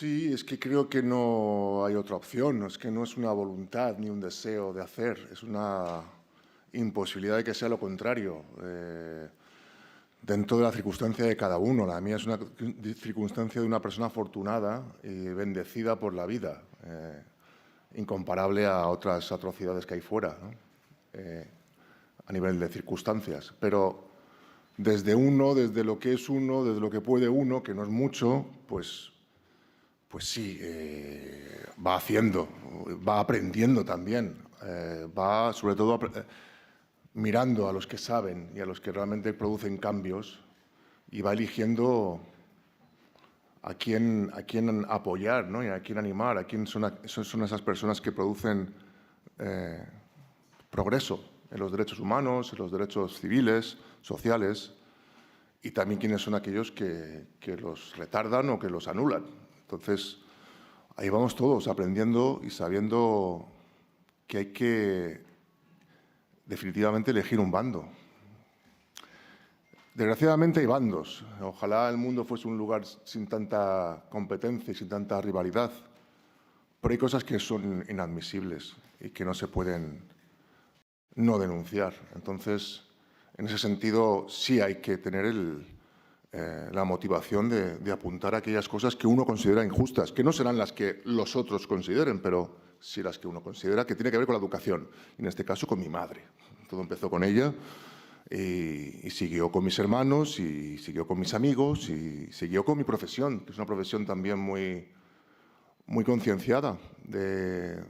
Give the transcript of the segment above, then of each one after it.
Sí, es que creo que no hay otra opción. Es que no es una voluntad ni un deseo de hacer. Es una imposibilidad de que sea lo contrario. Dentro de la circunstancia de cada uno. La mía es una circunstancia de una persona afortunada y bendecida por la vida, incomparable a otras atrocidades que hay fuera, ¿no? A nivel de circunstancias. Pero desde uno, desde lo que es uno, desde lo que puede uno, que no es mucho, pues sí, va haciendo, va aprendiendo también, va sobre todo mirando a los que saben y a los que realmente producen cambios y va eligiendo a quién apoyar, ¿no? Y a quién animar, a quién son esas personas que producen progreso en los derechos humanos, en los derechos civiles, sociales, y también quiénes son aquellos que los retardan o que los anulan. Entonces, ahí vamos todos aprendiendo y sabiendo que hay que definitivamente elegir un bando. Desgraciadamente hay bandos. Ojalá el mundo fuese un lugar sin tanta competencia y sin tanta rivalidad, pero hay cosas que son inadmisibles y que no se pueden no denunciar. Entonces, en ese sentido, sí hay que tener la motivación de apuntar a aquellas cosas que uno considera injustas, que no serán las que los otros consideren, pero sí las que uno considera que tiene que ver con la educación, y en este caso con mi madre. Todo empezó con ella y siguió con mis hermanos y siguió con mis amigos y siguió con mi profesión, que es una profesión también muy concienciada de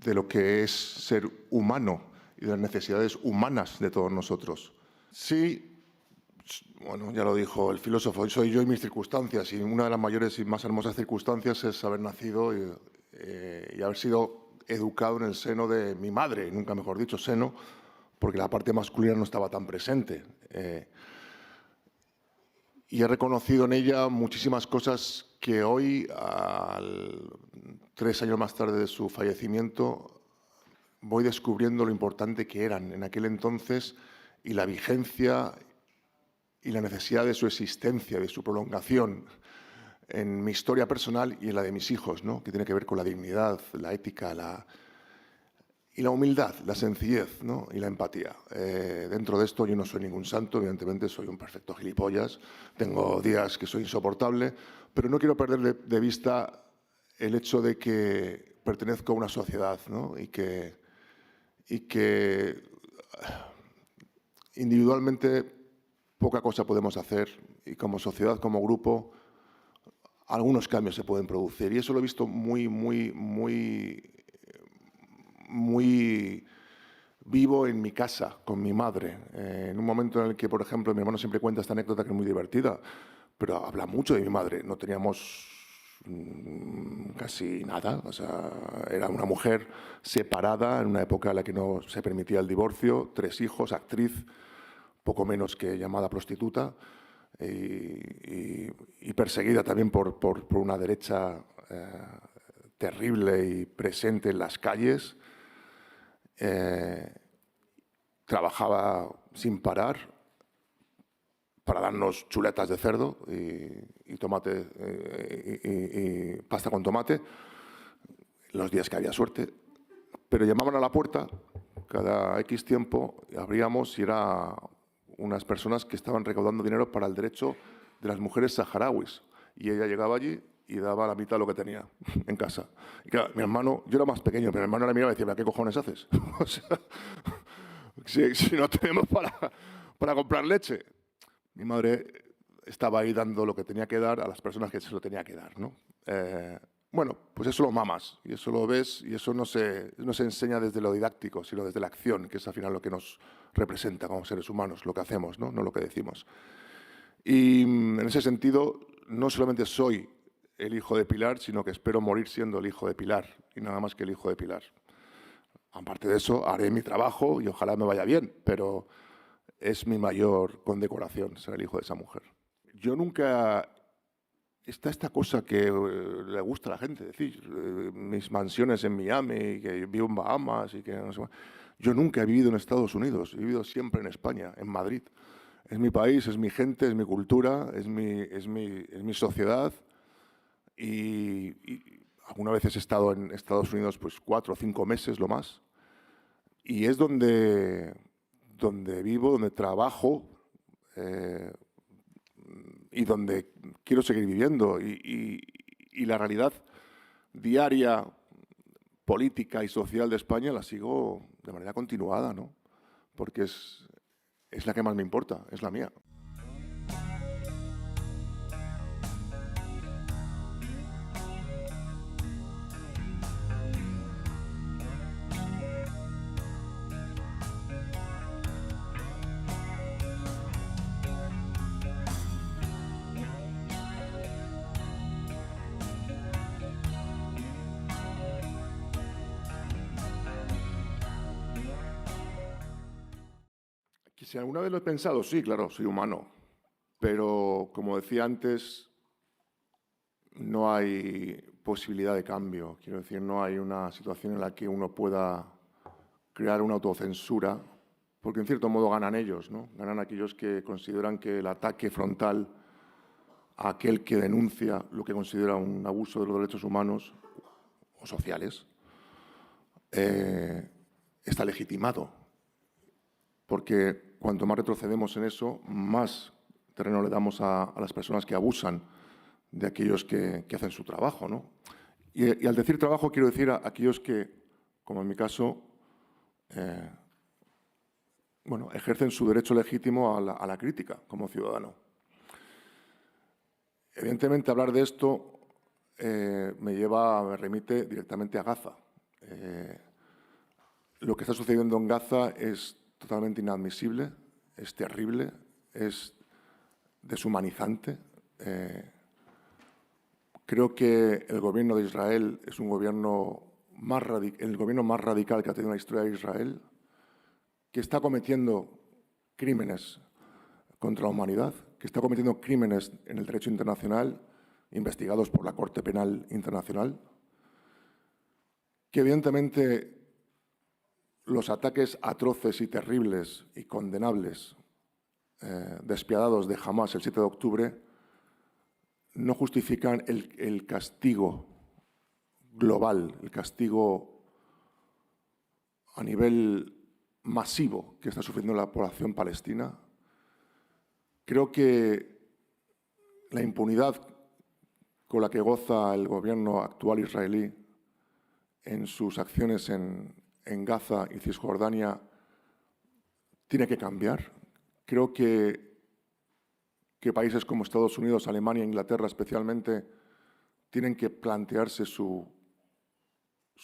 lo que es ser humano y de las necesidades humanas de todos nosotros. Sí, bueno, ya lo dijo el filósofo, soy yo y mis circunstancias, y una de las mayores y más hermosas circunstancias es haber nacido y haber sido educado en el seno de mi madre, nunca mejor dicho seno, porque la parte masculina no estaba tan presente. Y he reconocido en ella muchísimas cosas que hoy, 3 años más tarde de su fallecimiento, voy descubriendo lo importante que eran en aquel entonces y la vigencia y la necesidad de su existencia, de su prolongación en mi historia personal y en la de mis hijos, ¿no? Que tiene que ver con la dignidad, la ética, y la humildad, la sencillez, ¿no? Y la empatía. Dentro de esto yo no soy ningún santo, evidentemente soy un perfecto gilipollas, tengo días que soy insoportable, pero no quiero perder de vista el hecho de que pertenezco a una sociedad, ¿no? y que individualmente poca cosa podemos hacer y como sociedad, como grupo, algunos cambios se pueden producir. Y eso lo he visto muy vivo en mi casa, con mi madre. En un momento en el que, por ejemplo, mi hermano siempre cuenta esta anécdota que es muy divertida, pero habla mucho de mi madre. No teníamos casi nada. O sea, era una mujer separada en una época en la que no se permitía el divorcio, 3 hijos, actriz, poco menos que llamada prostituta, y perseguida también por una derecha terrible y presente en las calles. Trabajaba sin parar para darnos chuletas de cerdo y tomate y pasta con tomate los días que había suerte. Pero llamaban a la puerta cada X tiempo, abríamos y era unas personas que estaban recaudando dinero para el derecho de las mujeres saharauis. Y ella llegaba allí y daba la mitad de lo que tenía en casa. Y claro, mi hermano, yo era más pequeño, pero mi hermano la miraba y decía, ¿qué cojones haces? O sea, si no tenemos para comprar leche. Mi madre estaba ahí dando lo que tenía que dar a las personas que se lo tenía que dar, ¿no? Bueno, pues eso lo mamas y eso lo ves y eso no se enseña desde lo didáctico, sino desde la acción, que es al final lo que nos representa como seres humanos, lo que hacemos, no lo que decimos. Y en ese sentido, no solamente soy el hijo de Pilar, sino que espero morir siendo el hijo de Pilar y nada más que el hijo de Pilar. Aparte de eso, haré mi trabajo y ojalá me vaya bien, pero es mi mayor condecoración ser el hijo de esa mujer. Yo nunca... Está esta cosa que le gusta a la gente, decir, mis mansiones en Miami, que vivo en Bahamas y que no sé más. Yo nunca he vivido en Estados Unidos, he vivido siempre en España, en Madrid. Es mi país, es mi gente, es mi cultura, es mi sociedad y algunas veces he estado en Estados Unidos pues 4 o 5 meses, lo más. Y es donde vivo, donde trabajo y donde quiero seguir viviendo. Y la realidad diaria, política y social de España la sigo de manera continuada, ¿no? Porque es la que más me importa, es la mía. Que si alguna vez lo he pensado, sí, claro, soy humano. Pero, como decía antes, no hay posibilidad de cambio. Quiero decir, no hay una situación en la que uno pueda crear una autocensura, porque en cierto modo ganan ellos, ¿no? Ganan aquellos que consideran que el ataque frontal a aquel que denuncia lo que considera un abuso de los derechos humanos o sociales está legitimado. Porque cuanto más retrocedemos en eso, más terreno le damos a las personas que abusan de aquellos que hacen su trabajo, ¿no? Y al decir trabajo quiero decir a aquellos que, como en mi caso, bueno, ejercen su derecho legítimo a la crítica como ciudadano. Evidentemente, hablar de esto me remite directamente a Gaza. Lo que está sucediendo en Gaza es totalmente inadmisible, es terrible, es deshumanizante. Creo que el gobierno de Israel es un gobierno el gobierno más radical que ha tenido la historia de Israel, que está cometiendo crímenes contra la humanidad, que está cometiendo crímenes en el derecho internacional, investigados por la Corte Penal Internacional, que evidentemente los ataques atroces y terribles y condenables, despiadados de Hamás el 7 de octubre, no justifican el castigo global, el castigo a nivel masivo que está sufriendo la población palestina. Creo que la impunidad con la que goza el gobierno actual israelí en sus acciones en Gaza y Cisjordania tiene que cambiar. Creo que países como Estados Unidos, Alemania e Inglaterra especialmente tienen que plantearse su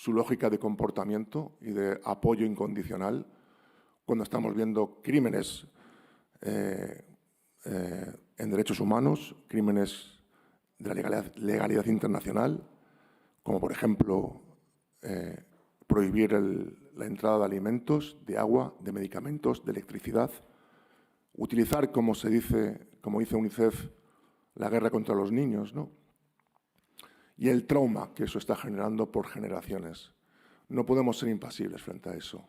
lógica de comportamiento y de apoyo incondicional cuando estamos viendo crímenes en derechos humanos, crímenes de la legalidad internacional, como por ejemplo prohibir la entrada de alimentos, de agua, de medicamentos, de electricidad, utilizar, como dice UNICEF, la guerra contra los niños, ¿no? Y el trauma que eso está generando por generaciones. No podemos ser impasibles frente a eso.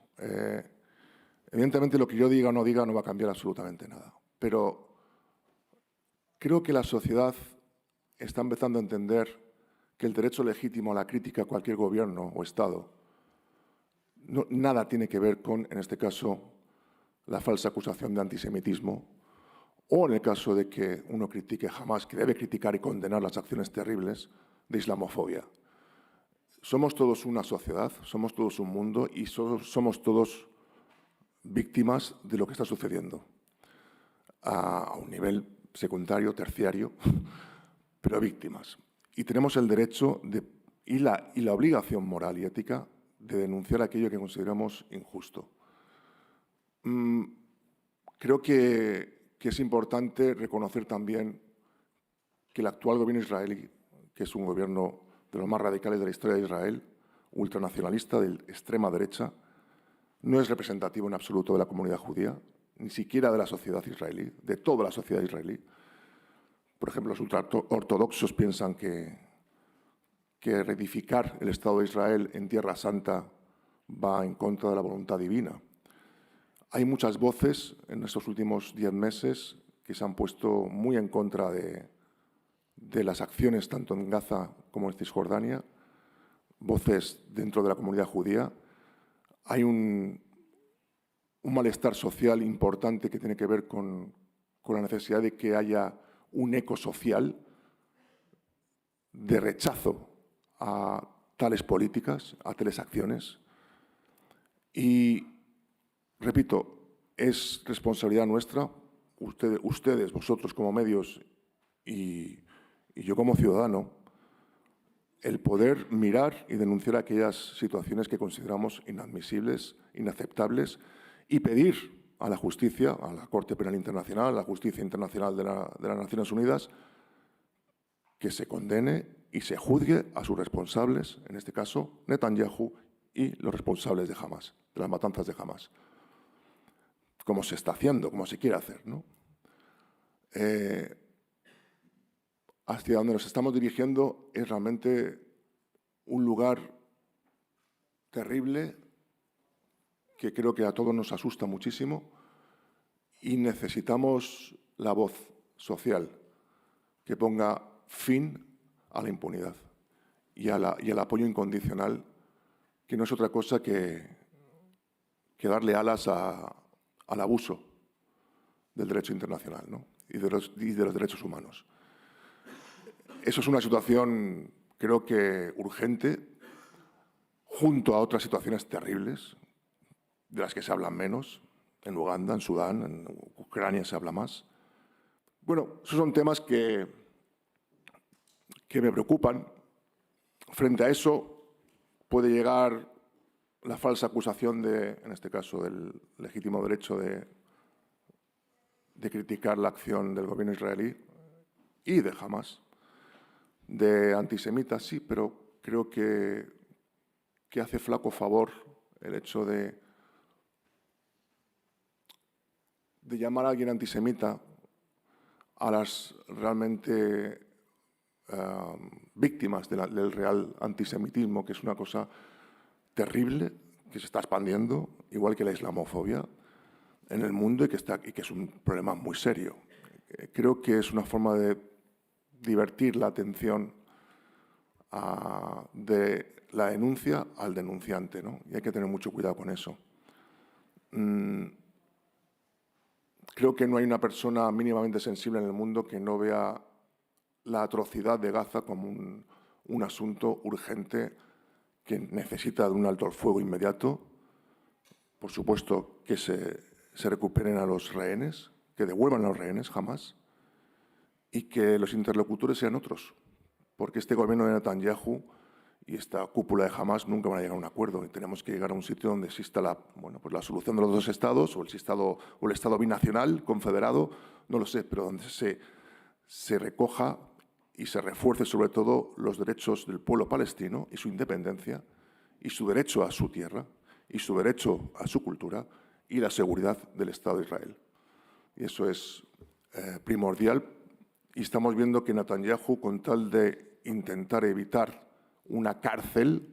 Evidentemente, lo que yo diga o no diga no va a cambiar absolutamente nada. Pero creo que la sociedad está empezando a entender que el derecho legítimo a la crítica a cualquier gobierno o Estado nada tiene que ver con, en este caso, la falsa acusación de antisemitismo, o en el caso de que uno critique Hamás, que debe criticar y condenar las acciones terribles de islamofobia. Somos todos una sociedad, somos todos un mundo y somos todos víctimas de lo que está sucediendo a un nivel secundario, terciario, pero víctimas. Y tenemos el derecho y la obligación moral y ética de denunciar aquello que consideramos injusto. Creo que es importante reconocer también que el actual gobierno israelí, que es un gobierno de los más radicales de la historia de Israel, ultranacionalista, de extrema derecha, no es representativo en absoluto de la comunidad judía, ni siquiera de la sociedad israelí, de toda la sociedad israelí. Por ejemplo, los ultraortodoxos piensan que reedificar el Estado de Israel en Tierra Santa va en contra de la voluntad divina. Hay muchas voces en estos últimos 10 meses que se han puesto muy en contra de de las acciones tanto en Gaza como en Cisjordania, voces dentro de la comunidad judía. Hay un malestar social importante que tiene que ver con la necesidad de que haya un eco social de rechazo a tales políticas, a tales acciones. Y, repito, es responsabilidad nuestra, ustedes, vosotros como medios y yo como ciudadano, el poder mirar y denunciar aquellas situaciones que consideramos inadmisibles, inaceptables, y pedir a la justicia, a la Corte Penal Internacional, a la Justicia Internacional de las Naciones Unidas, que se condene y se juzgue a sus responsables, en este caso Netanyahu y los responsables de Hamás, de las matanzas de Hamás. Como se está haciendo, como se quiere hacer, ¿no? Hacia donde nos estamos dirigiendo es realmente un lugar terrible que creo que a todos nos asusta muchísimo y necesitamos la voz social que ponga fin a la impunidad y al apoyo incondicional, que no es otra cosa que darle alas al abuso del derecho internacional, ¿no? y de los derechos humanos. Eso es una situación, creo que urgente, junto a otras situaciones terribles, de las que se hablan menos, en Uganda, en Sudán, en Ucrania se habla más. Bueno, esos son temas que me preocupan. Frente a eso puede llegar la falsa acusación en este caso, del legítimo derecho de criticar la acción del gobierno israelí y de Hamás, de antisemitas, sí, pero creo que hace flaco favor el hecho de llamar a alguien antisemita a las realmente víctimas del real antisemitismo, que es una cosa terrible, que se está expandiendo, igual que la islamofobia, en el mundo y que es un problema muy serio. Creo que es una forma de divertir la atención de la denuncia al denunciante, ¿no? Y hay que tener mucho cuidado con eso. Creo que no hay una persona mínimamente sensible en el mundo que no vea la atrocidad de Gaza como un asunto urgente que necesita de un alto al fuego inmediato. Por supuesto, que se recuperen a los rehenes, que devuelvan a los rehenes jamás, y que los interlocutores sean otros, porque este gobierno de Netanyahu y esta cúpula de Hamás nunca van a llegar a un acuerdo. Y tenemos que llegar a un sitio donde exista la solución de los dos estados, o el estado binacional, confederado, no lo sé, pero donde se recoja y se refuerce sobre todo los derechos del pueblo palestino y su independencia, y su derecho a su tierra, y su derecho a su cultura, y la seguridad del Estado de Israel. Y eso es primordial. Y estamos viendo que Netanyahu, con tal de intentar evitar una cárcel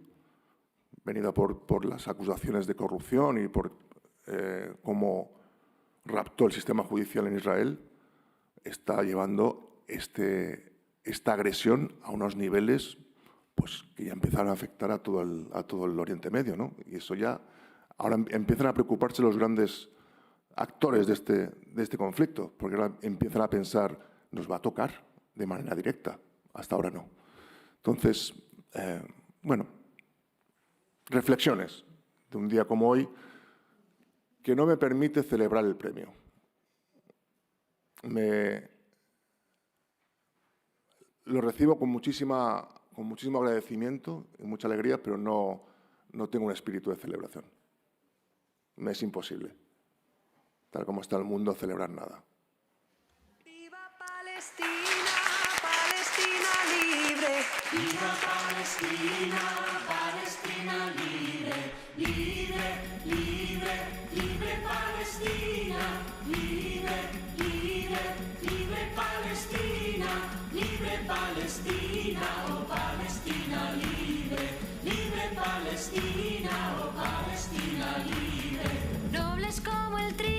venida por las acusaciones de corrupción y por cómo raptó el sistema judicial en Israel, está llevando esta agresión a unos niveles pues, que ya empezaron a afectar a todo el Oriente Medio, ¿no? Y eso ya, ahora empiezan a preocuparse los grandes actores de este conflicto, porque ahora empiezan a pensar, nos va a tocar de manera directa, hasta ahora no. Entonces, bueno, reflexiones de un día como hoy que no me permite celebrar el premio. Lo recibo con muchísimo agradecimiento y mucha alegría, pero no tengo un espíritu de celebración. Me es imposible, tal como está el mundo, celebrar nada. ¡Viva Palestina, Palestina libre! ¡Viva Palestina, Palestina libre! ¡Libre, libre, libre Palestina! ¡Libre, libre, libre Palestina! ¡Libre Palestina, oh Palestina libre! ¡Libre Palestina, oh Palestina libre! Nobles como el trigo